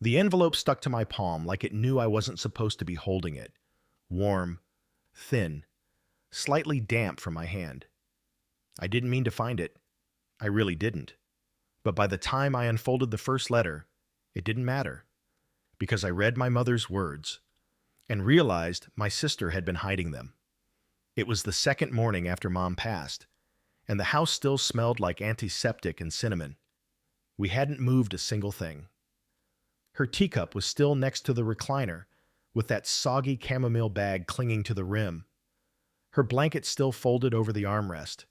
The envelope stuck to my palm like it knew I wasn't supposed to be holding it. Warm, thin, slightly damp from my hand. I didn't mean to find it. I really didn't. But by the time I unfolded the first letter, it didn't matter, because I read my mother's words and realized my sister had been hiding them. It was the second morning after Mom passed, and the house still smelled like antiseptic and cinnamon. We hadn't moved a single thing. Her teacup was still next to the recliner, with that soggy chamomile bag clinging to the rim. Her blanket still folded over the armrest.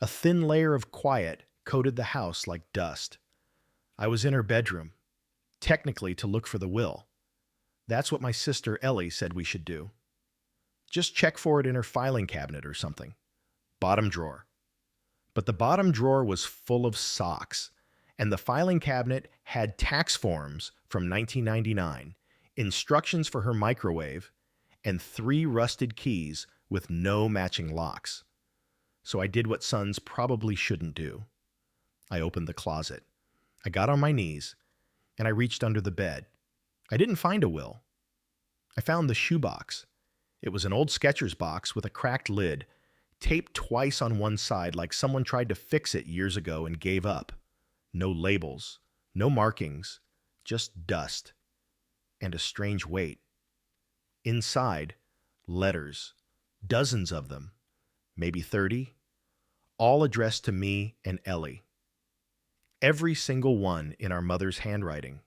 A thin layer of quiet coated the house like dust. I was in her bedroom, technically to look for the will. That's what my sister Ellie said we should do. Just check for it in her filing cabinet or something. Bottom drawer. But the bottom drawer was full of socks, and the filing cabinet had tax forms from 1999, instructions for her microwave, and 3 rusted keys with no matching locks. So I did what sons probably shouldn't do. I opened the closet. I got on my knees, and I reached under the bed. I didn't find a will. I found the shoebox. It was an old Skechers box with a cracked lid, taped twice on one side like someone tried to fix it years ago and gave up. No labels, no markings, just dust, and a strange weight. Inside, letters, dozens of them, maybe 30, all addressed to me and Ellie. Every single one in our mother's handwriting.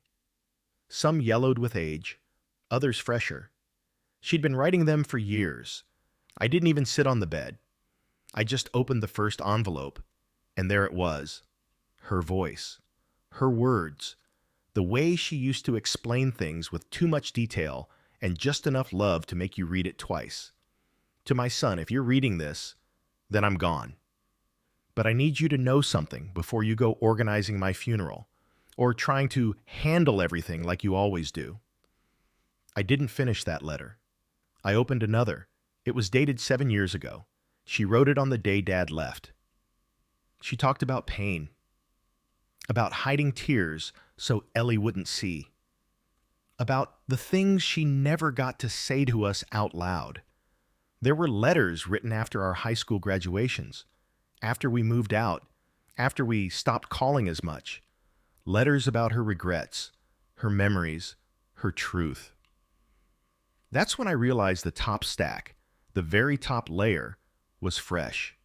Some yellowed with age, others fresher. She'd been writing them for years. I didn't even sit on the bed. I just opened the first envelope, and there it was. Her voice, her words, the way she used to explain things with too much detail and just enough love to make you read it twice. To my son, if you're reading this, then I'm gone. But I need you to know something before you go organizing my funeral, or trying to handle everything like you always do. I didn't finish that letter. I opened another. It was dated 7 years ago. She wrote it on the day Dad left. She talked about pain, about hiding tears so Ellie wouldn't see, about the things she never got to say to us out loud. There were letters written after our high school graduations, after we moved out, after we stopped calling as much. Letters about her regrets, her memories, her truth. That's when I realized the top stack, the very top layer, was fresh,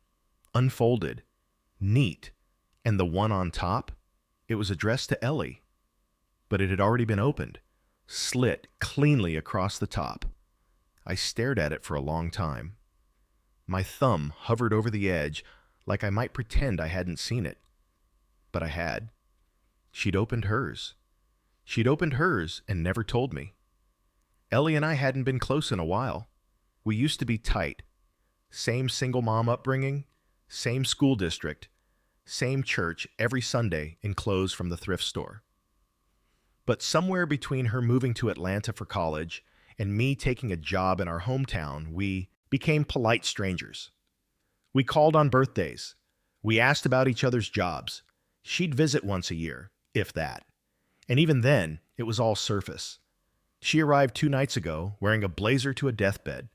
unfolded, neat, and the one on top, it was addressed to Ellie. But it had already been opened, slit cleanly across the top. I stared at it for a long time. My thumb hovered over the edge like I might pretend I hadn't seen it. But I had. She'd opened hers. She'd opened hers and never told me. Ellie and I hadn't been close in a while. We used to be tight. Same single mom upbringing, same school district, same church every Sunday in clothes from the thrift store. But somewhere between her moving to Atlanta for college and me taking a job in our hometown, we became polite strangers. We called on birthdays. We asked about each other's jobs. She'd visit once a year, if that. And even then, it was all surface. She arrived 2 nights ago wearing a blazer to a deathbed,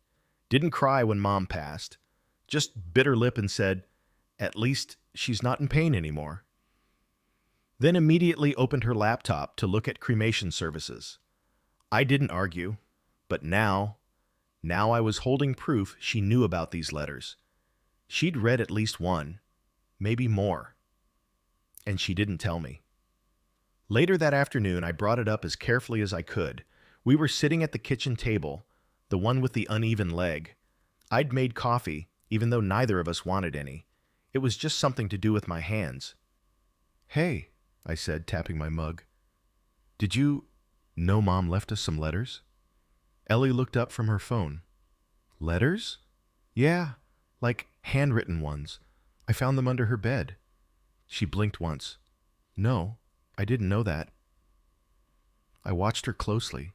didn't cry when Mom passed, just bit her lip and said, "At least she's not in pain anymore." Then immediately opened her laptop to look at cremation services. I didn't argue, but now I was holding proof she knew about these letters. She'd read at least one, maybe more. And she didn't tell me. Later that afternoon, I brought it up as carefully as I could. We were sitting at the kitchen table, the one with the uneven leg. I'd made coffee, even though neither of us wanted any. It was just something to do with my hands. "Hey," I said, tapping my mug. "Did you know Mom left us some letters?" Ellie looked up from her phone. "Letters?" "Yeah, like handwritten ones. I found them under her bed." She blinked once. "No, I didn't know that." I watched her closely.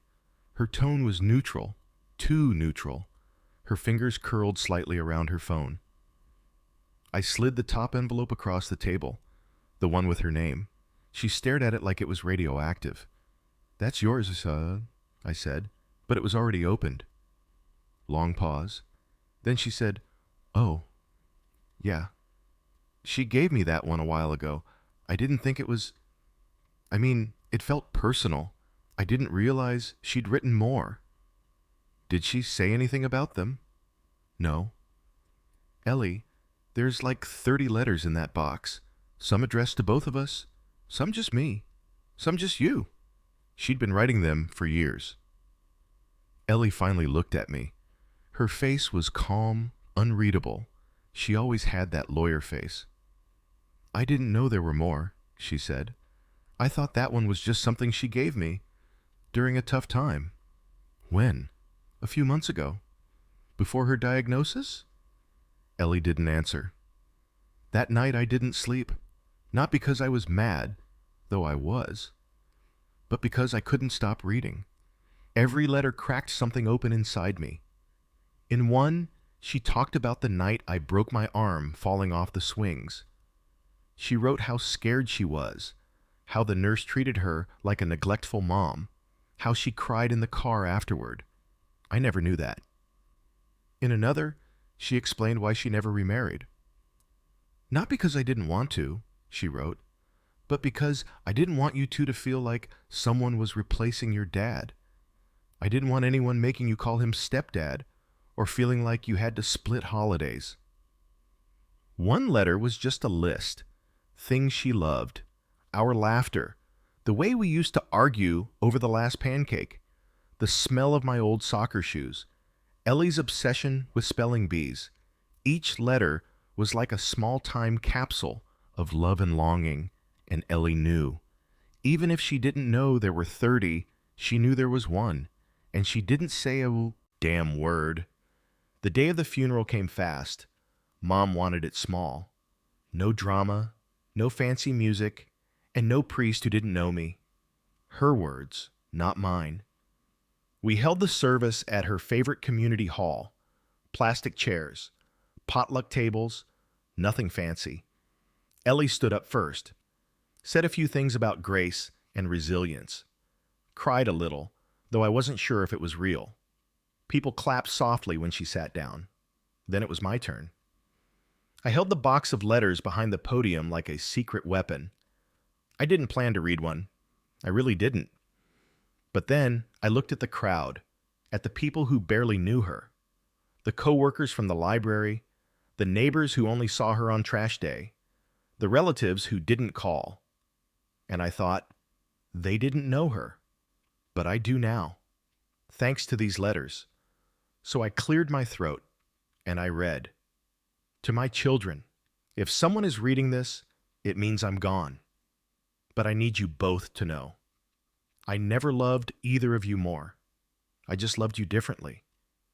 Her tone was neutral, too neutral. Her fingers curled slightly around her phone. I slid the top envelope across the table, the one with her name. She stared at it like it was radioactive. That's yours, I said, but it was already opened. Long pause. Then she said, Oh, yeah. She gave me that one a while ago. I didn't think it was... it felt personal. I didn't realize she'd written more. Did she say anything about them? No. Ellie, there's like 30 letters in that box. Some addressed to both of us, some just me, some just you. She'd been writing them for years. Ellie finally looked at me. Her face was calm, unreadable. She always had that lawyer face. I didn't know there were more, she said. I thought that one was just something she gave me during a tough time. When? A few months ago. Before her diagnosis? Ellie didn't answer. That night I didn't sleep. Not because I was mad, though I was, but because I couldn't stop reading. Every letter cracked something open inside me. In one, she talked about the night I broke my arm falling off the swings. She wrote how scared she was, how the nurse treated her like a neglectful mom, how she cried in the car afterward. I never knew that. In another, she explained why she never remarried. Not because I didn't want to, she wrote, but because I didn't want you two to feel like someone was replacing your dad. I didn't want anyone making you call him stepdad or feeling like you had to split holidays. One letter was just a list. Things she loved. Our laughter. The way we used to argue over the last pancake. The smell of my old soccer shoes. Ellie's obsession with spelling bees. Each letter was like a small time capsule of love and longing, and Ellie knew. Even if she didn't know there were 30, she knew there was one, and she didn't say a damn word. The day of the funeral came fast. Mom wanted it small. No drama, no fancy music, and no priest who didn't know me. Her words, not mine. We held the service at her favorite community hall. Plastic chairs, potluck tables, nothing fancy. Ellie stood up first, said a few things about grace and resilience. Cried a little, though I wasn't sure if it was real. People clapped softly when she sat down. Then it was my turn. I held the box of letters behind the podium like a secret weapon. I didn't plan to read one. I really didn't. But then I looked at the crowd, at the people who barely knew her, the co-workers from the library, the neighbors who only saw her on trash day, the relatives who didn't call. And I thought, they didn't know her. But I do now, thanks to these letters. So I cleared my throat, and I read, To my children, if someone is reading this, it means I'm gone. But I need you both to know. I never loved either of you more. I just loved you differently.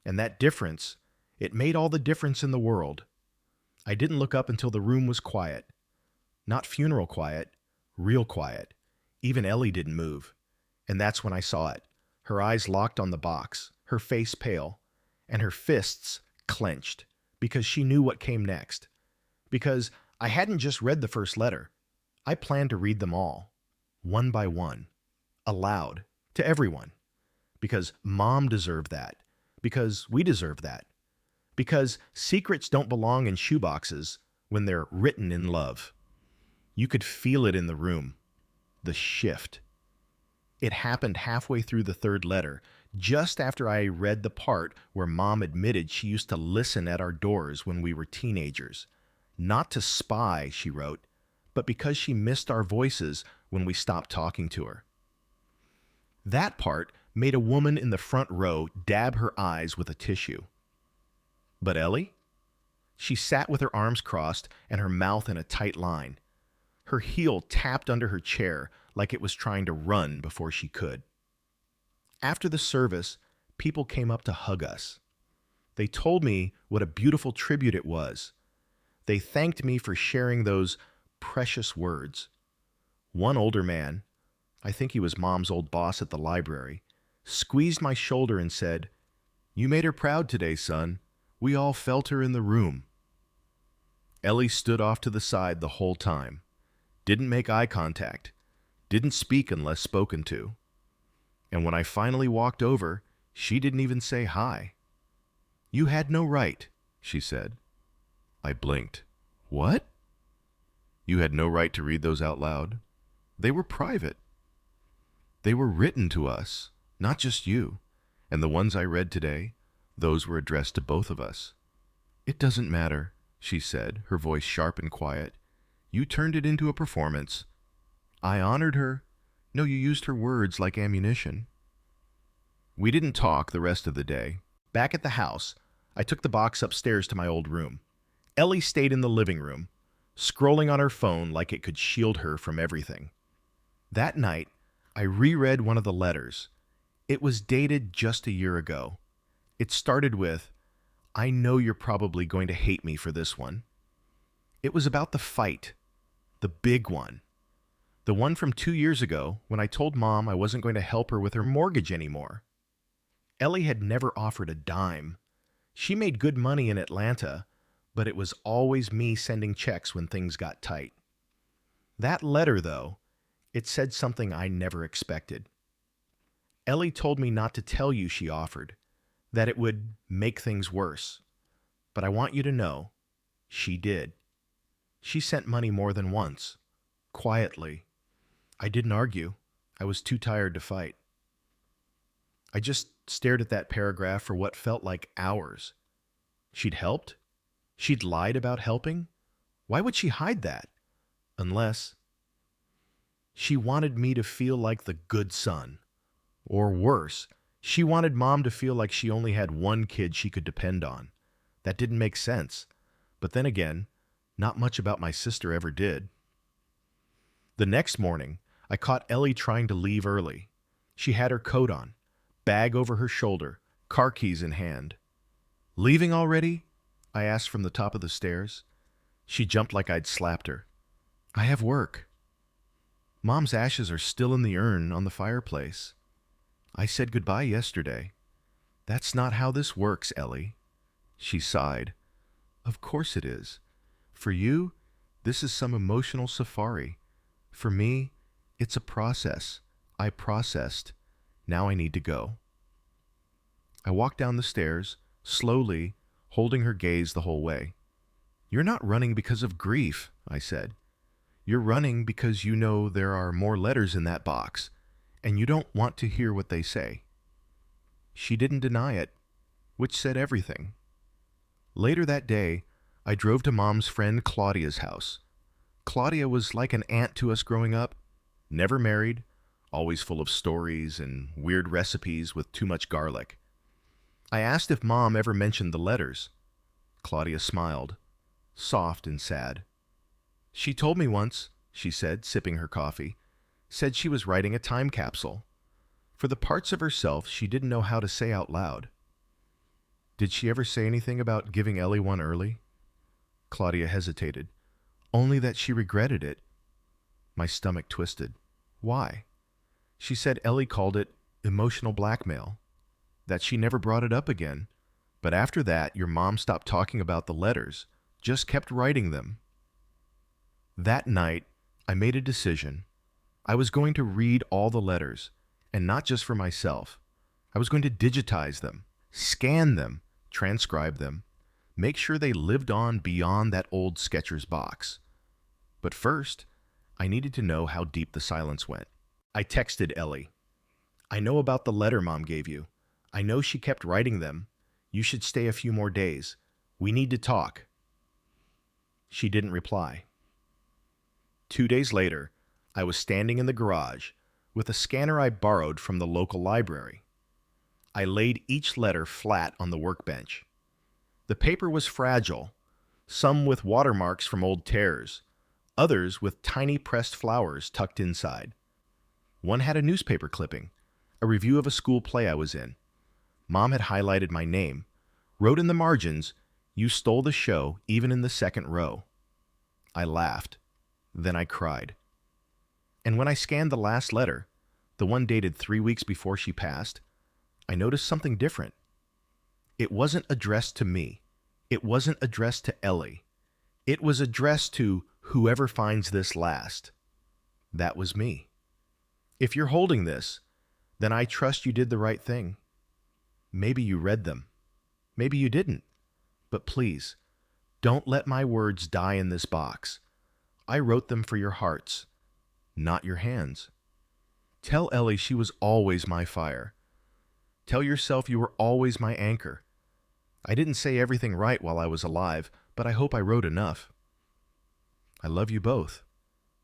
And that difference, it made all the difference in the world. I didn't look up until the room was quiet. Not funeral quiet, real quiet. Even Ellie didn't move. And that's when I saw it. Her eyes locked on the box, her face pale, and her fists clenched, because she knew what came next. Because I hadn't just read the first letter. I planned to read them all, one by one, aloud, to everyone. Because Mom deserved that. Because we deserve that. Because secrets don't belong in shoeboxes when they're written in love. You could feel it in the room. The shift. It happened halfway through the third letter, just after I read the part where Mom admitted she used to listen at our doors when we were teenagers. Not to spy, she wrote, but because she missed our voices when we stopped talking to her. That part made a woman in the front row dab her eyes with a tissue. But Ellie? She sat with her arms crossed and her mouth in a tight line. Her heel tapped under her chair like it was trying to run before she could. After the service, people came up to hug us. They told me what a beautiful tribute it was. They thanked me for sharing those precious words. One older man, I think he was Mom's old boss at the library, squeezed my shoulder and said, "You made her proud today, son. We all felt her in the room." Ellie stood off to the side the whole time. Didn't make eye contact. Didn't speak unless spoken to. And when I finally walked over, she didn't even say hi. "You had no right," she said. I blinked. "What?" "You had no right to read those out loud. They were private. They were written to us, not just you. And the ones I read today, those were addressed to both of us." "It doesn't matter," she said, her voice sharp and quiet. "You turned it into a performance." "I honored her." "No, you used her words like ammunition." We didn't talk the rest of the day. Back at the house, I took the box upstairs to my old room. Ellie stayed in the living room, scrolling on her phone like it could shield her from everything. That night, I reread one of the letters. It was dated just a year ago. It started with, "I know you're probably going to hate me for this one." It was about the fight, the big one. The one from 2 years ago when I told Mom I wasn't going to help her with her mortgage anymore. Ellie had never offered a dime. She made good money in Atlanta, but it was always me sending checks when things got tight. That letter, though, it said something I never expected. Ellie told me not to tell you she offered, that it would make things worse. But I want you to know, she did. She sent money more than once, quietly. I didn't argue. I was too tired to fight. I just stared at that paragraph for what felt like hours. She'd helped? She'd lied about helping? Why would she hide that? Unless she wanted me to feel like the good son. Or worse, she wanted Mom to feel like she only had one kid she could depend on. That didn't make sense. But then again, not much about my sister ever did. The next morning, I caught Ellie trying to leave early. She had her coat on, bag over her shoulder, car keys in hand. "Leaving already?" I asked from the top of the stairs. She jumped like I'd slapped her. "I have work." "Mom's ashes are still in the urn on the fireplace." "I said goodbye yesterday." "That's not how this works, Ellie." She sighed. "Of course it is. For you, this is some emotional safari. For me, it's a process. I processed. Now I need to go." I walked down the stairs, slowly, holding her gaze the whole way. "You're not running because of grief," I said. "You're running because you know there are more letters in that box, and you don't want to hear what they say." She didn't deny it, which said everything. Later that day, I drove to Mom's friend Claudia's house. Claudia was like an aunt to us growing up, never married, always full of stories and weird recipes with too much garlic. I asked if Mom ever mentioned the letters. Claudia smiled, soft and sad. "She told me once," she said, sipping her coffee, said she was writing a time capsule. For the parts of herself she didn't know how to say out loud. "Did she ever say anything about giving Ellie one early?" Claudia hesitated. "Only that she regretted it." My stomach twisted. "Why?" She said Ellie called it emotional blackmail, that she never brought it up again. But after that, your mom stopped talking about the letters, just kept writing them. That night, I made a decision. I was going to read all the letters, and not just for myself. I was going to digitize them, scan them, transcribe them, make sure they lived on beyond that old Skechers box. But first, I needed to know how deep the silence went. I texted Ellie. "I know about the letter Mom gave you. I know she kept writing them. You should stay a few more days. We need to talk." She didn't reply. 2 days later, I was standing in the garage with a scanner I borrowed from the local library. I laid each letter flat on the workbench. The paper was fragile, some with watermarks from old tears, others with tiny pressed flowers tucked inside. One had a newspaper clipping, a review of a school play I was in. Mom had highlighted my name, wrote in the margins, "You stole the show, even in the second row." I laughed. Then I cried. And when I scanned the last letter, the one dated 3 weeks before she passed, I noticed something different. It wasn't addressed to me. It wasn't addressed to Ellie. It was addressed to whoever finds this last. That was me. If you're holding this, Then I trust you did the right thing. Maybe you read them. Maybe you didn't. But please, don't let my words die in this box. I wrote them for your hearts, not your hands. Tell Ellie she was always my fire. Tell yourself you were always my anchor. I didn't say everything right while I was alive, but I hope I wrote enough. I love you both,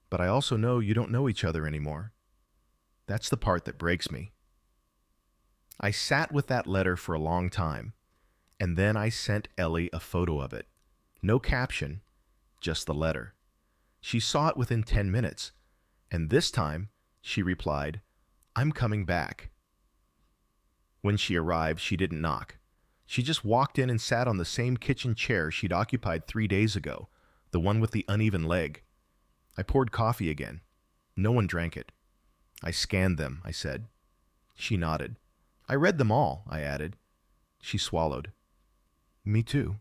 but I also know you don't know each other anymore. That's the part that breaks me. I sat with that letter for a long time, and then I sent Ellie a photo of it. No caption, just the letter. She saw it within 10 minutes, and this time she replied, "I'm coming back." When she arrived, she didn't knock. She just walked in and sat on the same kitchen chair she'd occupied 3 days ago, the one with the uneven leg. I poured coffee again. No one drank it. I scanned them, I said. She nodded. I read them all, I added. She swallowed. Me too.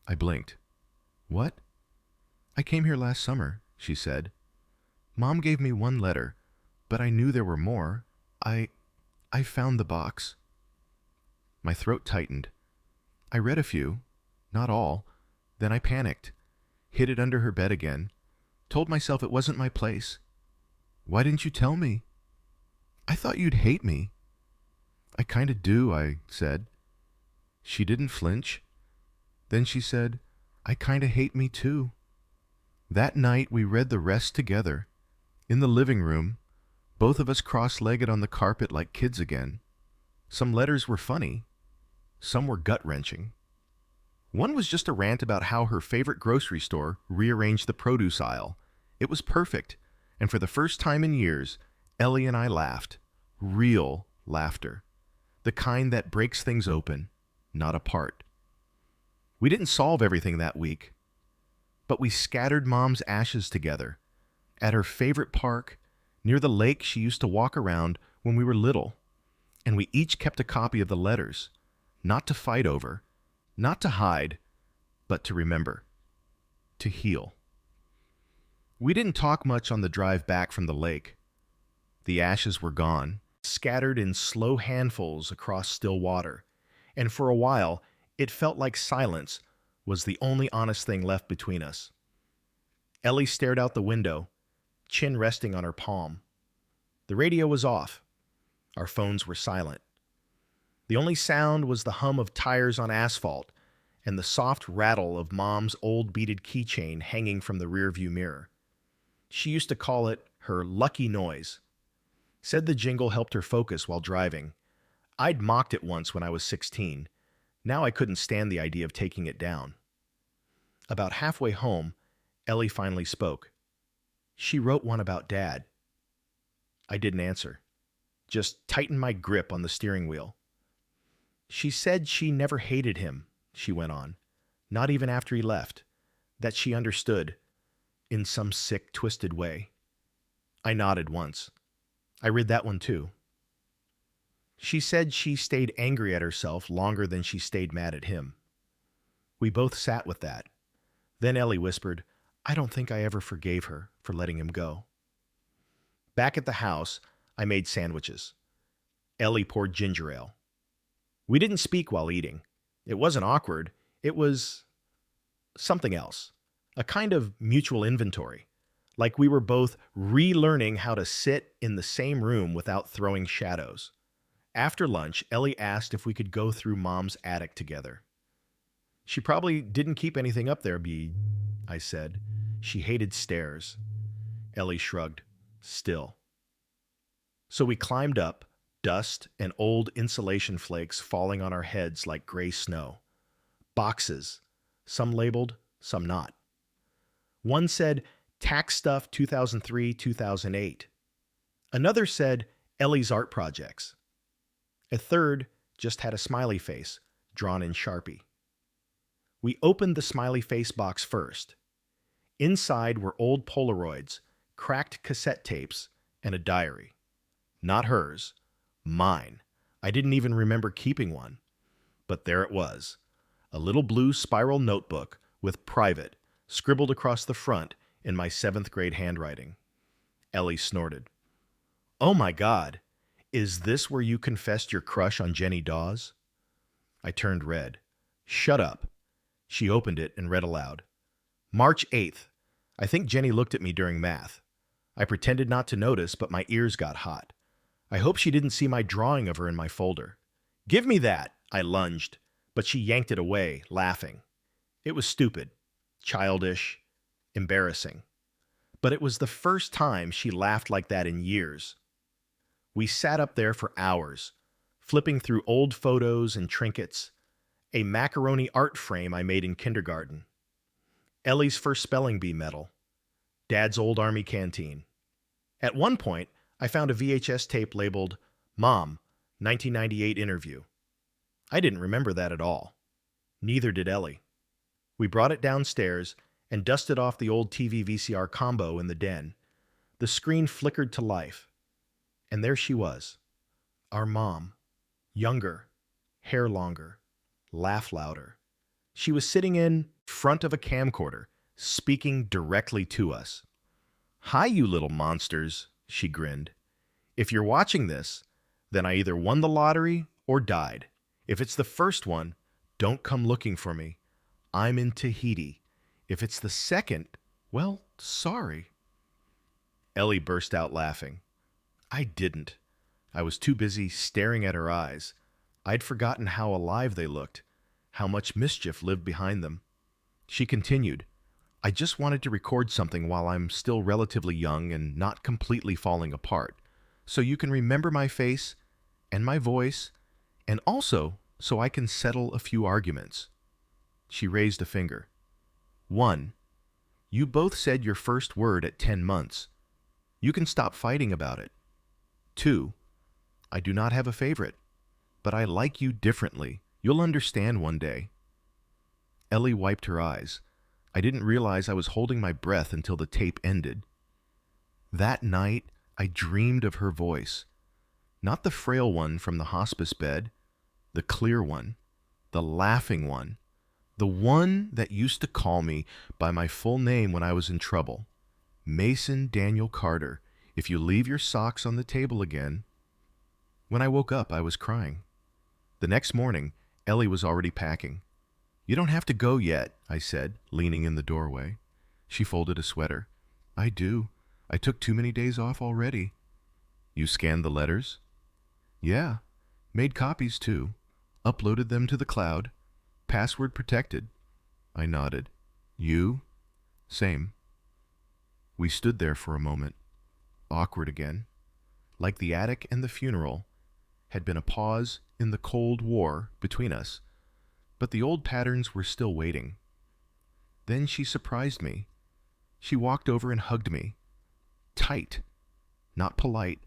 I blinked. What? I came here last summer, she said. Mom gave me one letter, but I knew there were more. I found the box. My throat tightened. I read a few, not all. Then I panicked, hid it under her bed again, told myself it wasn't my place. Why didn't you tell me? I thought you'd hate me. I kinda do, I said. She didn't flinch. Then she said, I kinda hate me too. That night we read the rest together, in the living room, both of us cross-legged on the carpet like kids again. Some letters were funny. Some were gut-wrenching. One was just a rant about how her favorite grocery store rearranged the produce aisle. It was perfect, and for the first time in years, Ellie and I laughed. Real laughter. The kind that breaks things open, not apart. We didn't solve everything that week, but we scattered Mom's ashes together at her favorite park near the lake she used to walk around when we were little, and we each kept a copy of the letters, not to fight over, not to hide, but to remember, to heal. We didn't talk much on the drive back from the lake. The ashes were gone, scattered in slow handfuls across still water, and for a while it felt like silence was the only honest thing left between us. Ellie stared out the window, chin resting on her palm. The radio was off. Our phones were silent. The only sound was the hum of tires on asphalt and the soft rattle of Mom's old beaded keychain hanging from the rearview mirror. She used to call it her lucky noise. Said the jingle helped her focus while driving. I'd mocked it once when I was 16. Now I couldn't stand the idea of taking it down. About halfway home, Ellie finally spoke. She wrote one about Dad. I didn't answer, just tightened my grip on the steering wheel. She said she never hated him, she went on, not even after he left, that she understood, in some sick, twisted way. I nodded once. I read that one too. She said she stayed angry at herself longer than she stayed mad at him. We both sat with that. Then Ellie whispered, I don't think I ever forgave her for letting him go. Back at the house, I made sandwiches. Ellie poured ginger ale. We didn't speak while eating. It wasn't awkward. It was something else. A kind of mutual inventory. Like we were both relearning how to sit in the same room without throwing shadows. After lunch, Ellie asked if we could go through Mom's attic together. She probably didn't keep anything up there, I said. She hated stairs. Ellie shrugged. Still. So we climbed up, dust and old insulation flakes falling on our heads like gray snow. Boxes, some labeled, some not. One said, Tax Stuff 2003-2008. Another said, Ellie's Art Projects. A third just had a smiley face, drawn in Sharpie. We opened the smiley face box first. Inside were old Polaroids, cracked cassette tapes, and a diary. Not hers, mine. I didn't even remember keeping one. But there it was, a little blue spiral notebook with private scribbled across the front in my 7th grade handwriting. Ellie snorted. Oh my God, Is this where you confessed your crush on Jenny Dawes? I turned red. Shut up. She opened it and read aloud. March 8th. I think Jenny looked at me during math. I pretended not to notice, but my ears got hot. I hope she didn't see my drawing of her in my folder. Give me that, I lunged, but she yanked it away, laughing. It was stupid, childish, embarrassing. But it was the first time she laughed like that in years. We sat up there for hours, flipping through old photos and trinkets, a macaroni art frame I made in kindergarten, Ellie's first spelling bee medal, Dad's old army canteen. At one point, I found a VHS tape labeled Mom, 1998 interview. I didn't remember that at all. Neither did Ellie. We brought it downstairs and dusted off the old TV VCR combo in the den. The screen flickered to life. And there she was, our mom, younger, hair longer, laugh louder. She was sitting in front of a camcorder, speaking directly to us. Hi, you little monsters, she grinned. If you're watching this, then I either won the lottery or died. If it's the first one, don't come looking for me. I'm in Tahiti. If it's the second, well, sorry. Ellie burst out laughing. I didn't. I was too busy staring at her eyes. I'd forgotten how alive they looked, how much mischief lived behind them. She continued, I just wanted to record something while I'm still relatively young and not completely falling apart, so you can remember my face and my voice, and also so I can settle a few arguments. She raised a finger. 1. You both said your first word at 10 months. You can stop fighting about it. 2. I do not have a favorite, but I like you differently. You'll understand one day. Ellie wiped her eyes. I didn't realize I was holding my breath until the tape ended. That night, I dreamed of her voice. Not the frail one from the hospice bed, the clear one, the laughing one, the one that used to call me by my full name when I was in trouble. Mason Daniel Carter. If you leave your socks on the table again. When I woke up, I was crying. The next morning, Ellie was already packing. You don't have to go yet, I said, leaning in the doorway. She folded a sweater. I do. I took too many days off already. You scanned the letters? Yeah. Made copies, too. Uploaded them to the cloud. Password protected. I nodded. You? Same. We stood there for a moment. Awkward again. Like the attic and the funeral had been a pause in the Cold War between us, but the old patterns were still waiting. Then she surprised me. She walked over and hugged me. Tight. Not polite.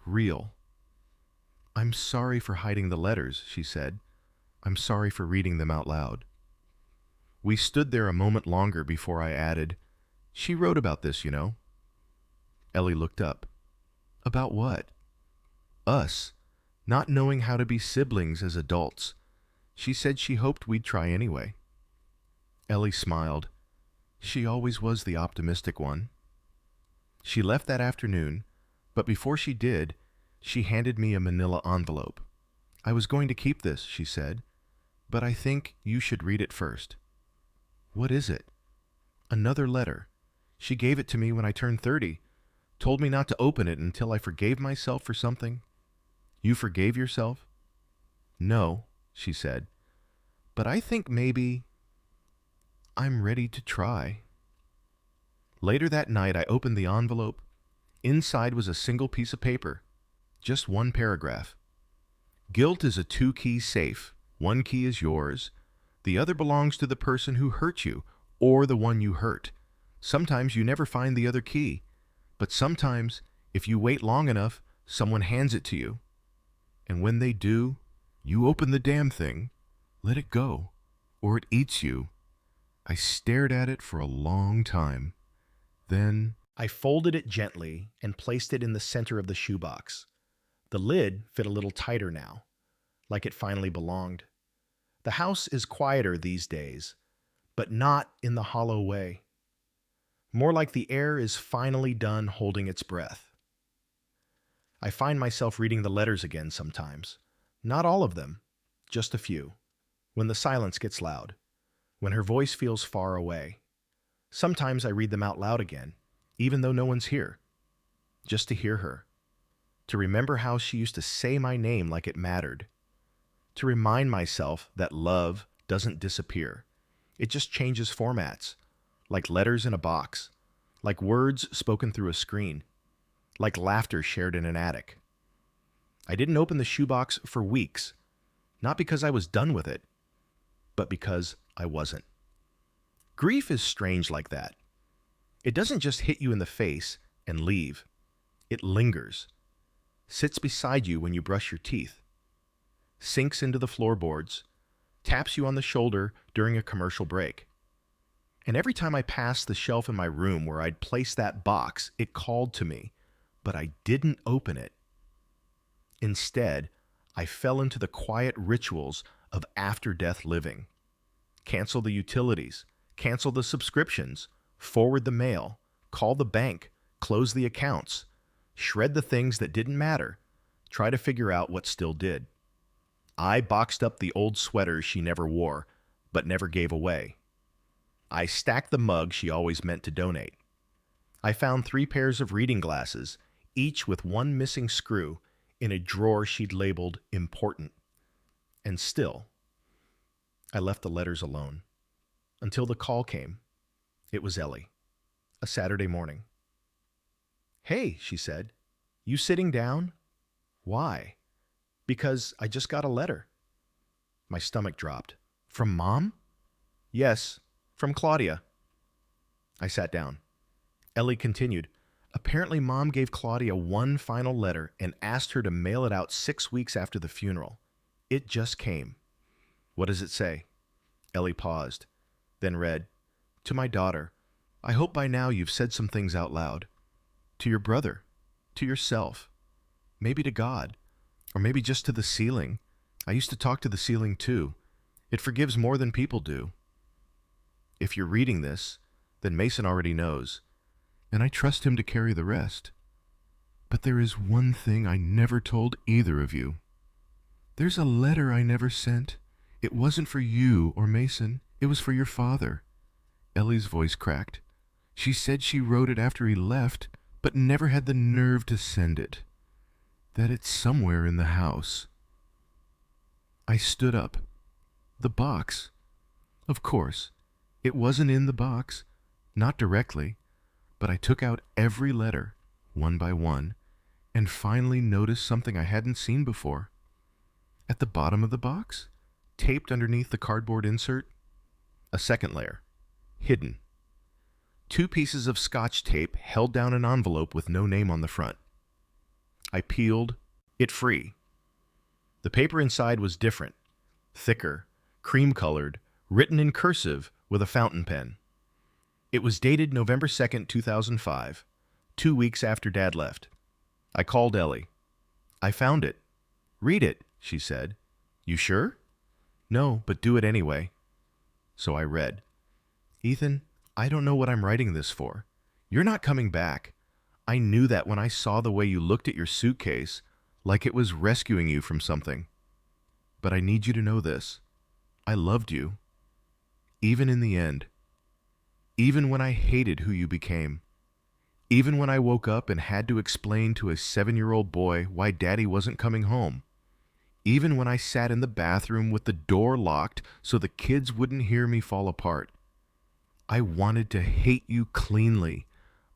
Real. I'm sorry for hiding the letters, she said. I'm sorry for reading them out loud. We stood there a moment longer before I added, She wrote about this, you know. Ellie looked up. About what? Us, not knowing how to be siblings as adults. She said she hoped we'd try anyway. Ellie smiled. She always was the optimistic one. She left that afternoon, but before she did, she handed me a manila envelope. I was going to keep this, she said, but I think you should read it first. What is it? Another letter. She gave it to me when I turned 30. Told me not to open it until I forgave myself for something. You forgave yourself? No, she said. But I think maybe I'm ready to try. Later that night, I opened the envelope. Inside was a single piece of paper. Just one paragraph. Guilt is a 2-key safe. One key is yours. The other belongs to the person who hurt you or the one you hurt. Sometimes you never find the other key. But sometimes, if you wait long enough, someone hands it to you. And when they do, you open the damn thing, let it go, or it eats you. I stared at it for a long time. Then I folded it gently and placed it in the center of the shoebox. The lid fit a little tighter now, like it finally belonged. The house is quieter these days, but not in the hollow way. More like the air is finally done holding its breath. I find myself reading the letters again sometimes. Not all of them, just a few. When the silence gets loud, when her voice feels far away. Sometimes I read them out loud again, even though no one's here, just to hear her, to remember how she used to say my name like it mattered, to remind myself that love doesn't disappear. It just changes formats, like letters in a box, like words spoken through a screen, like laughter shared in an attic. I didn't open the shoebox for weeks, not because I was done with it, but because I wasn't. Grief is strange like that. It doesn't just hit you in the face and leave. It lingers, sits beside you when you brush your teeth, sinks into the floorboards, taps you on the shoulder during a commercial break. And every time I passed the shelf in my room where I'd placed that box, it called to me, but I didn't open it. Instead, I fell into the quiet rituals of after-death living. Cancel the utilities, cancel the subscriptions, forward the mail, call the bank, close the accounts, shred the things that didn't matter, try to figure out what still did. I boxed up the old sweaters she never wore, but never gave away. I stacked the mug she always meant to donate. I found 3 pairs of reading glasses, each with one missing screw, in a drawer she'd labeled important. And still, I left the letters alone. Until the call came. It was Ellie. A Saturday morning. "Hey," she said. "You sitting down?" "Why?" "Because I just got a letter." My stomach dropped. "From Mom?" "Yes, from Claudia." I sat down. Ellie continued. "Apparently Mom gave Claudia one final letter and asked her to mail it out 6 weeks after the funeral. It just came." "What does it say?" Ellie paused, then read, "To my daughter, I hope by now you've said some things out loud. To your brother, to yourself, maybe to God, or maybe just to the ceiling. I used to talk to the ceiling too. It forgives more than people do. If you're reading this, then Mason already knows, and I trust him to carry the rest. But there is one thing I never told either of you. There's a letter I never sent. It wasn't for you or Mason. It was for your father." Ellie's voice cracked. "She said she wrote it after he left, but never had the nerve to send it. That it's somewhere in the house." I stood up. The box. Of course, it wasn't in the box. Not directly. But I took out every letter, one by one, and finally noticed something I hadn't seen before. At the bottom of the box, taped underneath the cardboard insert, a second layer, hidden. 2 pieces of Scotch tape held down an envelope with no name on the front. I peeled it free. The paper inside was different, thicker, cream-colored, written in cursive with a fountain pen. It was dated November 2nd, 2005, 2 weeks after Dad left. I called Ellie. "I found it." "Read it," she said. "You sure?" "No, but do it anyway." So I read. "Ethan, I don't know what I'm writing this for. You're not coming back. I knew that when I saw the way you looked at your suitcase, like it was rescuing you from something. But I need you to know this. I loved you. Even in the end. Even when I hated who you became. Even when I woke up and had to explain to a 7-year-old boy why Daddy wasn't coming home. Even when I sat in the bathroom with the door locked so the kids wouldn't hear me fall apart. I wanted to hate you cleanly.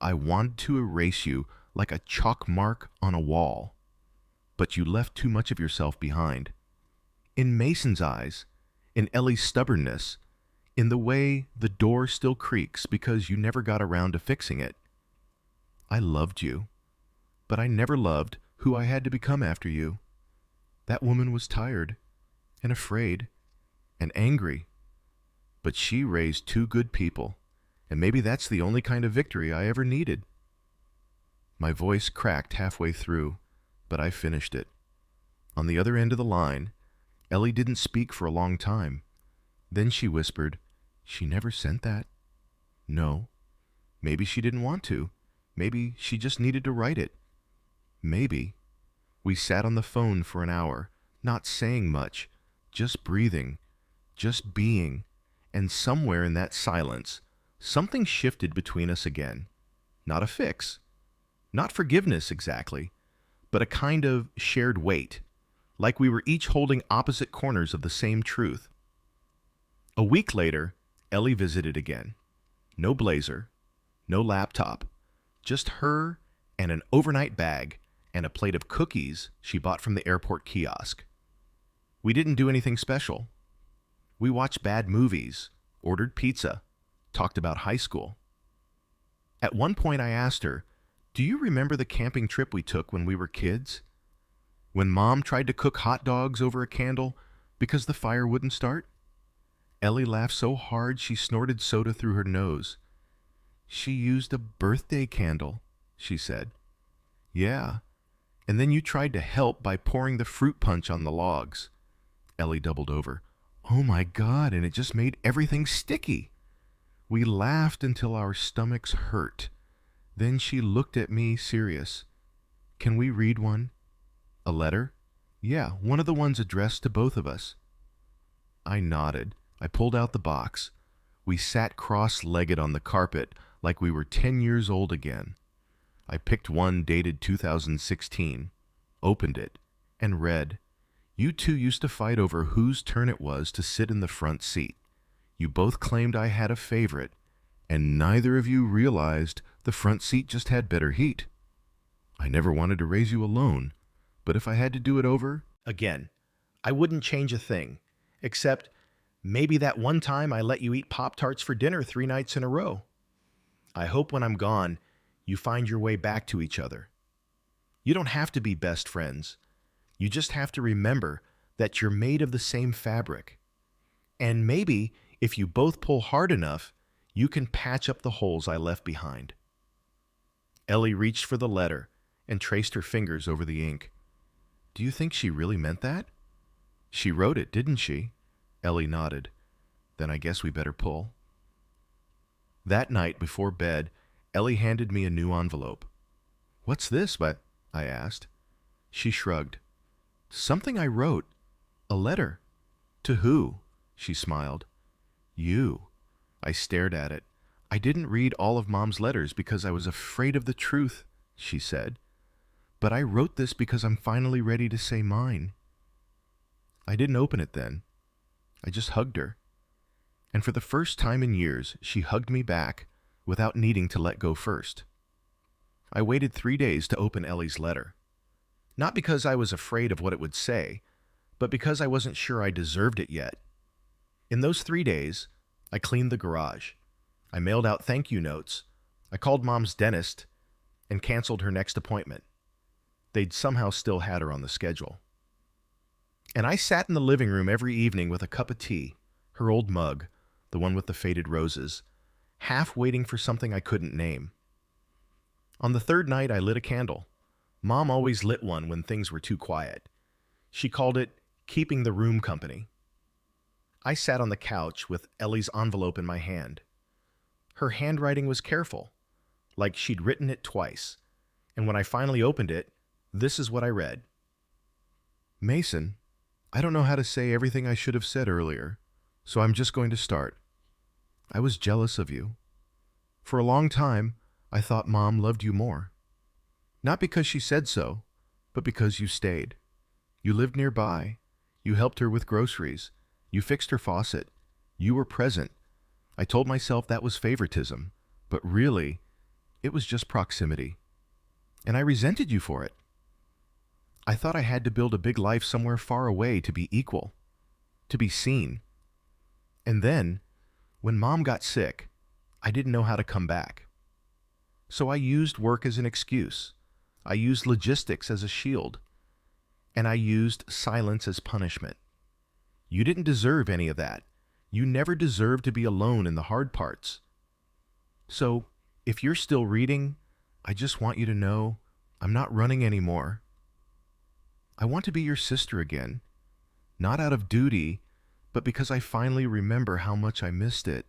I wanted to erase you like a chalk mark on a wall. But you left too much of yourself behind. In Mason's eyes, in Ellie's stubbornness, in the way the door still creaks because you never got around to fixing it. I loved you, but I never loved who I had to become after you. That woman was tired, and afraid, and angry. But she raised 2 good people, and maybe that's the only kind of victory I ever needed." My voice cracked halfway through, but I finished it. On the other end of the line, Ellie didn't speak for a long time. Then she whispered, "She never sent that." "No. Maybe she didn't want to. Maybe she just needed to write it. Maybe." We sat on the phone for an hour, not saying much, just breathing, just being, and somewhere in that silence, something shifted between us again. Not a fix, not forgiveness exactly, but a kind of shared weight, like we were each holding opposite corners of the same truth. A week later, Ellie visited again. No blazer, no laptop, just her and an overnight bag and a plate of cookies she bought from the airport kiosk. We didn't do anything special. We watched bad movies, ordered pizza, talked about high school. At one point I asked her, "Do you remember the camping trip we took when we were kids? When Mom tried to cook hot dogs over a candle because the fire wouldn't start?" Ellie laughed so hard she snorted soda through her nose. "She used a birthday candle," she said. "Yeah, and then you tried to help by pouring the fruit punch on the logs." Ellie doubled over. "Oh my God, and it just made everything sticky." We laughed until our stomachs hurt. Then she looked at me serious. "Can we read one?" "A letter?" "Yeah, one of the ones addressed to both of us." I nodded. I pulled out the box. We sat cross-legged on the carpet like we were 10 years old again. I picked one dated 2016, opened it, and read, "You two used to fight over whose turn it was to sit in the front seat. You both claimed I had a favorite, and neither of you realized the front seat just had better heat. I never wanted to raise you alone, but if I had to do it over again, I wouldn't change a thing, except maybe that one time I let you eat Pop-Tarts for dinner 3 nights in a row. I hope when I'm gone, you find your way back to each other. You don't have to be best friends. You just have to remember that you're made of the same fabric. And maybe, if you both pull hard enough, you can patch up the holes I left behind." Ellie reached for the letter and traced her fingers over the ink. "Do you think she really meant that?" "She wrote it, didn't she?" Ellie nodded. "Then I guess we better pull." That night, before bed, Ellie handed me a new envelope. "What's this?" I asked. She shrugged. "Something I wrote. A letter." "To who?" She smiled. "You." I stared at it. "I didn't read all of Mom's letters because I was afraid of the truth," she said. "But I wrote this because I'm finally ready to say mine." I didn't open it then. I just hugged her. And for the first time in years, she hugged me back without needing to let go first. I waited 3 days to open Ellie's letter. Not because I was afraid of what it would say, but because I wasn't sure I deserved it yet. In those 3 days, I cleaned the garage. I mailed out thank you notes. I called Mom's dentist and canceled her next appointment. They'd somehow still had her on the schedule. And I sat in the living room every evening with a cup of tea, her old mug, the one with the faded roses, half waiting for something I couldn't name. On the third night, I lit a candle. Mom always lit one when things were too quiet. She called it keeping the room company. I sat on the couch with Ellie's envelope in my hand. Her handwriting was careful, like she'd written it twice. And when I finally opened it, this is what I read. "Mason, I don't know how to say everything I should have said earlier, so I'm just going to start. I was jealous of you. For a long time, I thought Mom loved you more. Not because she said so, but because you stayed. You lived nearby. You helped her with groceries. You fixed her faucet. You were present. I told myself that was favoritism, but really, it was just proximity. And I resented you for it. I thought I had to build a big life somewhere far away to be equal, to be seen. And then, when Mom got sick, I didn't know how to come back. So I used work as an excuse. I used logistics as a shield. And I used silence as punishment. You didn't deserve any of that. You never deserved to be alone in the hard parts. So, if you're still reading, I just want you to know I'm not running anymore. I want to be your sister again, not out of duty, but because I finally remember how much I missed it."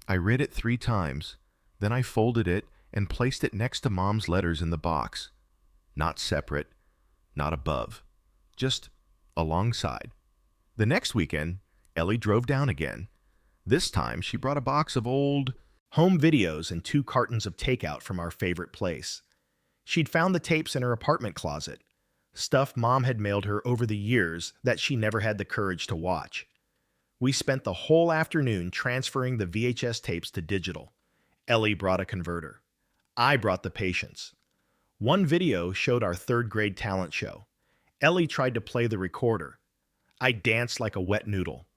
I read it 3 times, then I folded it and placed it next to Mom's letters in the box. Not separate, not above, just alongside. The next weekend, Ellie drove down again. This time, she brought a box of old home videos and 2 cartons of takeout from our favorite place. She'd found the tapes in her apartment closet, stuff Mom had mailed her over the years that she never had the courage to watch. We spent the whole afternoon transferring the VHS tapes to digital. Ellie brought a converter. I brought the patience. One video showed our 3rd grade talent show. Ellie tried to play the recorder. I danced like a wet noodle.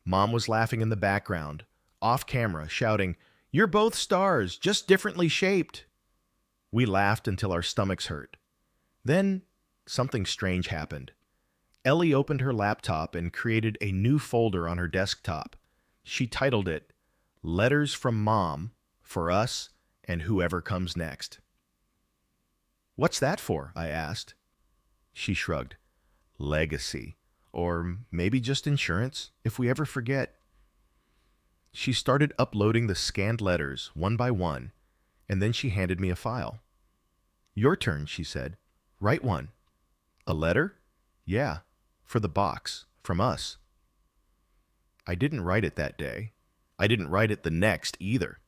Mom was laughing in the background, off camera, shouting, "You're both stars, just differently shaped." We laughed until our stomachs hurt. Then something strange happened. Ellie opened her laptop and created a new folder on her desktop. She titled it, "Letters from Mom, for Us and Whoever Comes Next." "What's that for?" I asked. She shrugged. "Legacy. Or maybe just insurance, if we ever forget." She started uploading the scanned letters, one by one, and then she handed me a file. "Your turn," she said. "Write one." "A letter?" "Yeah, for the box, from us." I didn't write it that day. I didn't write it the next either.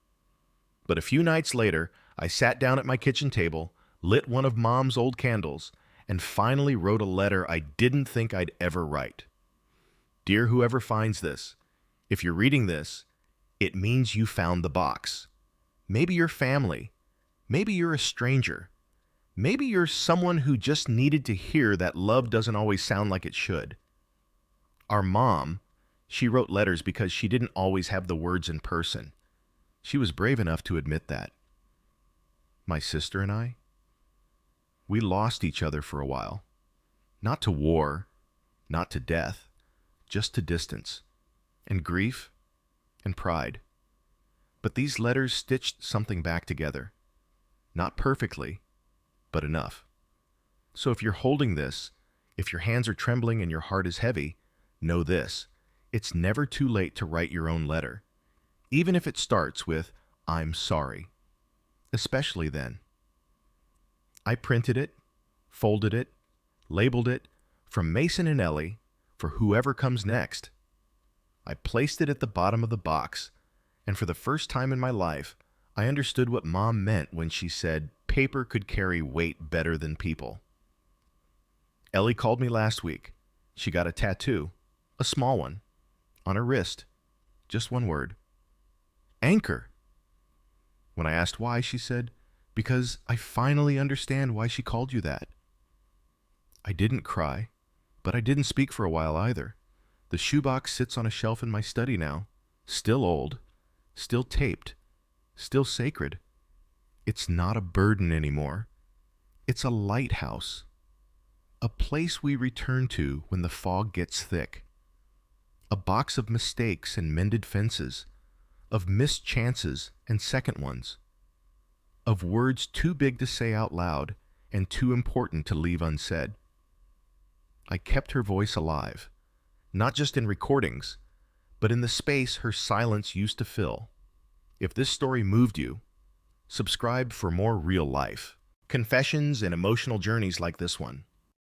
But a few nights later, I sat down at my kitchen table, lit one of Mom's old candles, and finally wrote a letter I didn't think I'd ever write. Dear whoever finds this, if you're reading this, it means you found the box. Maybe you're family. Maybe you're a stranger. Maybe you're someone who just needed to hear that love doesn't always sound like it should. Our mom, she wrote letters because she didn't always have the words in person. She was brave enough to admit that. My sister and I, we lost each other for a while. Not to war, not to death, just to distance, and grief, and pride. But these letters stitched something back together. Not perfectly, but enough. So if you're holding this, if your hands are trembling and your heart is heavy, know this: it's never too late to write your own letter, even if it starts with, "I'm sorry." Especially then. I printed it, folded it, labeled it, from Mason and Ellie, for whoever comes next. I placed it at the bottom of the box, and for the first time in my life, I understood what Mom meant when she said paper could carry weight better than people. Ellie called me last week. She got a tattoo, a small one, on her wrist. Just one word. Anchor. When I asked why, she said, "Because I finally understand why she called you that." I didn't cry, but I didn't speak for a while either. The shoebox sits on a shelf in my study now, still old, still taped, still sacred. It's not a burden anymore. It's a lighthouse, a place we return to when the fog gets thick, a box of mistakes and mended fences, of missed chances and second ones, of words too big to say out loud and too important to leave unsaid. I kept her voice alive, not just in recordings, but in the space her silence used to fill. If this story moved you, subscribe for more real life, confessions, and emotional journeys like this one.